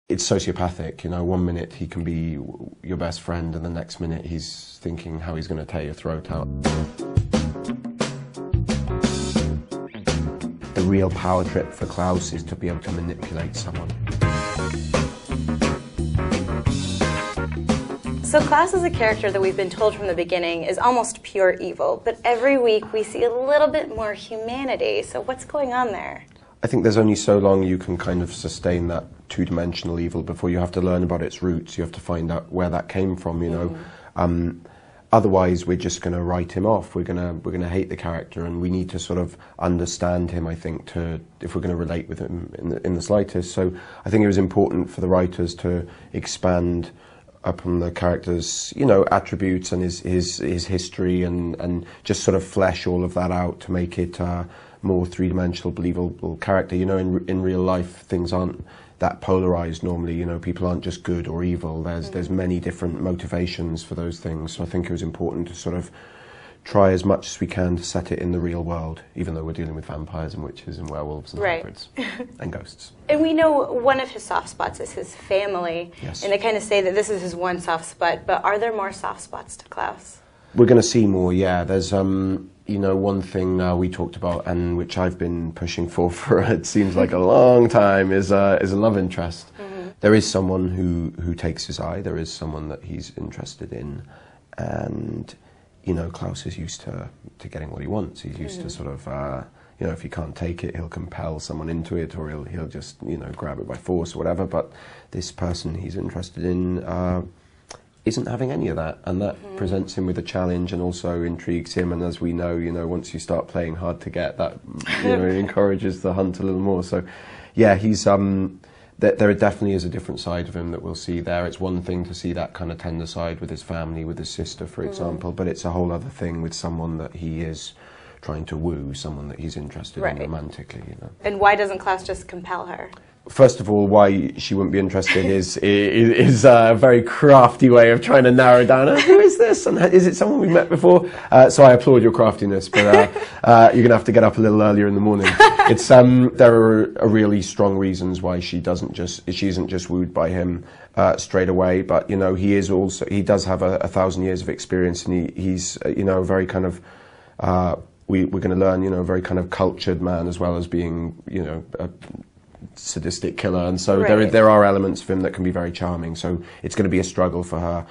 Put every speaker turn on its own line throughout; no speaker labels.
It's sociopathic, you know. One minute he can be your best friend, and the next minute he's thinking how he's going to tear your throat out. The real power trip for Klaus is to be able to manipulate someone.
So Klaus is a character that we've been told from the beginning is almost pure evil, but every week we see a little bit more humanity. So what's going on there?
I think there's only so long you can kind of sustain that two-dimensional evil before you have to learn about its roots. You have to find out where that came from, you know. Otherwise, we're just going to write him off. We're going to hate the character, and we need to sort of understand him, I think, if we're going to relate with him in the slightest. So I think it was important for the writers to expand upon the character's, you know, attributes and his history, and just sort of flesh all of that out to make it more three-dimensional, believable character. You know, in real life, things aren't that polarized normally. You know, people aren't just good or evil. There's many different motivations for those things. So I think it was important to sort of try as much as we can to set it in the real world, even though we're dealing with vampires and witches and werewolves and hybrids and ghosts.
And we know one of his soft spots is his family.
Yes.
And they kind of say that this is his one soft spot, but are there more soft spots to Klaus?
We're going to see more, yeah. There's, you know, one thing we talked about, and which I've been pushing for it seems like a long time, is a love interest. There is someone who takes his eye. There is someone that he's interested in, and you know, Klaus is used to getting what he wants. He's used to sort of, you know, if he can't take it, he'll compel someone into it, or he'll just, you know, grab it by force or whatever. But this person he's interested in isn't having any of that, and that presents him with a challenge and also intrigues him. And as we know, you know, once you start playing hard to get, that, you know, encourages the hunt a little more. So, yeah, he's there definitely is a different side of him that we'll see there. It's one thing to see that kind of tender side with his family, with his sister, for example, but it's a whole other thing with someone that he is trying to woo, someone that he's interested in romantically, you know.
And why doesn't Klaus just compel her?
First of all, why she wouldn't be interested is a very crafty way of trying to narrow down, who is this, and is it someone we've met before? So I applaud your craftiness, but you're going to have to get up a little earlier in the morning. It's there are really strong reasons why she isn't just wooed by him straight away, but you know, he does have 1,000 years of experience, and he's you know, very kind of we're going to learn, you know, a very kind of cultured man, as well as being, you know, a sadistic killer, and so there are elements of him that can be very charming. So it's going to be a struggle for her.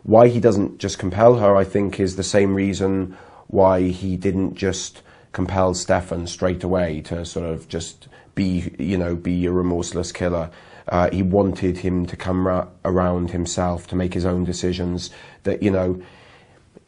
Why he doesn't just compel her, I think, is the same reason why he didn't just compel Stefan straight away to sort of just be a remorseless killer. He wanted him to come around himself, to make his own decisions. That, you know,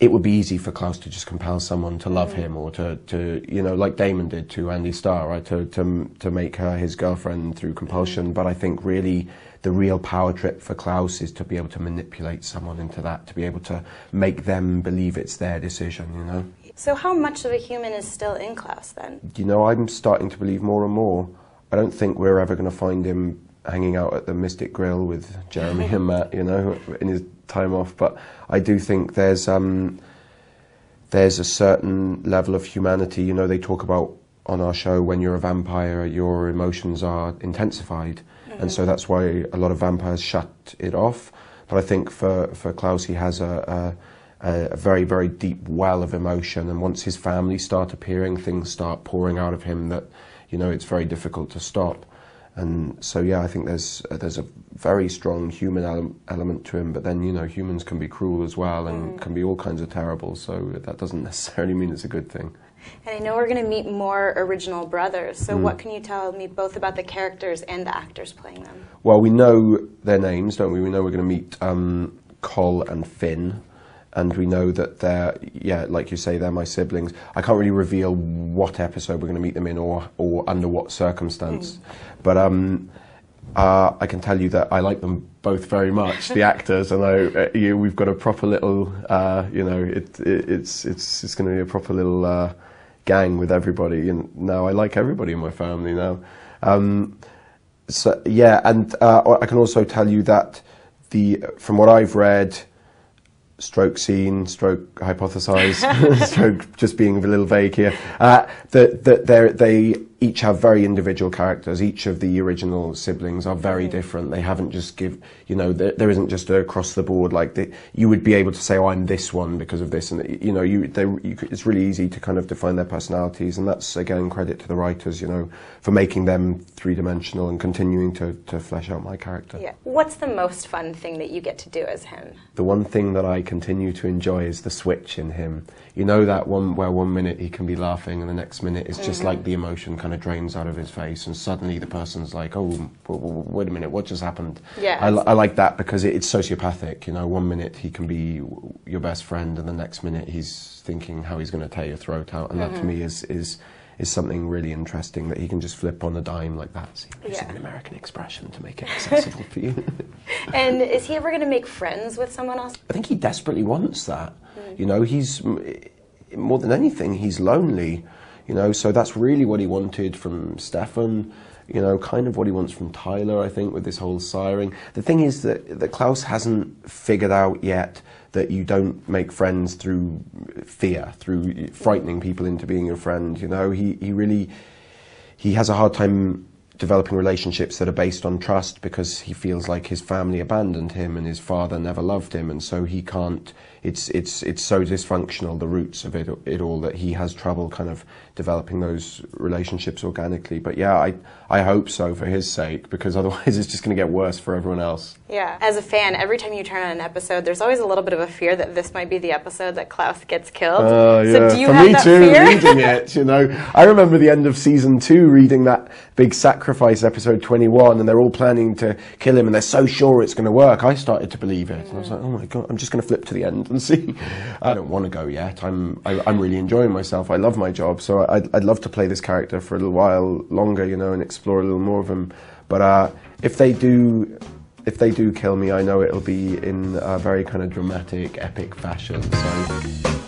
it would be easy for Klaus to just compel someone to love him, or to you know, like Damon did to Andy Starr, right? To make her his girlfriend through compulsion. But I think really the real power trip for Klaus is to be able to manipulate someone into that, to be able to make them believe it's their decision, you know.
So how much of a human is still in Klaus then?
You know, I'm starting to believe more and more. I don't think we're ever going to find him hanging out at the Mystic Grill with Jeremy and Matt, you know, in his time off. But I do think there's a certain level of humanity. You know, they talk about on our show, when you're a vampire, your emotions are intensified. And so that's why a lot of vampires shut it off. But I think for Klaus, he has a very, very deep well of emotion. And once his family start appearing, things start pouring out of him that, you know, it's very difficult to stop. And so, yeah, I think there's a very strong human element to him, but then, you know, humans can be cruel as well, and can be all kinds of terrible, so that doesn't necessarily mean it's a good thing.
And I know we're going to meet more original brothers, so what can you tell me both about the characters and the actors playing them?
Well, we know their names, don't we? We know we're going to meet Col and Finn. And we know that they're, yeah, like you say, they're my siblings. I can't really reveal what episode we're going to meet them in, or under what circumstance. But I can tell you that I like them both very much, the actors, and we've got a proper little, you know, it's going to be a proper little gang with everybody. And now I like everybody in my family now. So yeah, and I can also tell you that from what I've read, stroke seen, stroke hypothesise, stroke just being a little vague here, that they each have very individual characters. Each of the original siblings are very different. They haven't just there isn't just a across the board, like, you would be able to say, oh, I'm this one because of this, and it's really easy to kind of define their personalities, and that's, again, credit to the writers, for making them three-dimensional and continuing to flesh out my character.
Yeah. What's the most fun thing that you get to do as him?
The one thing that I continue to enjoy is the switch in him. That one where one minute he can be laughing and the next minute it's just like the emotion kind of drains out of his face, and suddenly the person's like, oh, wait a minute, what just happened?
Yeah.
I like that because it's sociopathic. One minute he can be your best friend and the next minute he's thinking how he's going to tear your throat out, and that to me is something really interesting, that he can just flip on a dime like that. So using an American expression to make it accessible for you.
And is he ever going to make friends with someone else?
I think he desperately wants that. He's, more than anything, he's lonely. So that's really what he wanted from Stefan. Kind of what he wants from Tyler, I think, with this whole siring. The thing is that Klaus hasn't figured out yet that you don't make friends through fear, through frightening people into being your friend. He has a hard time developing relationships that are based on trust, because he feels like his family abandoned him and his father never loved him, and so he can't. It's so dysfunctional, the roots of it all, that he has trouble kind of developing those relationships organically. But yeah, I hope so, for his sake, because otherwise it's just going to get worse for everyone else. Yeah.
As a fan, every time you turn on an episode, there's always a little bit of a fear that this might be the episode that Klaus gets killed.
Yeah.
So do you have that fear?
For me too, reading it, I remember the end of season 2, reading that big sacrifice episode 21, and they're all planning to kill him, and they're so sure it's going to work. I started to believe it, and I was like, oh my God, I'm just going to flip to the end and see. I don't want to go yet. I'm really enjoying myself. I love my job, so I'd love to play this character for a little while longer, and explore a little more of him. But if they do kill me, I know it'll be in a very kind of dramatic, epic fashion. So.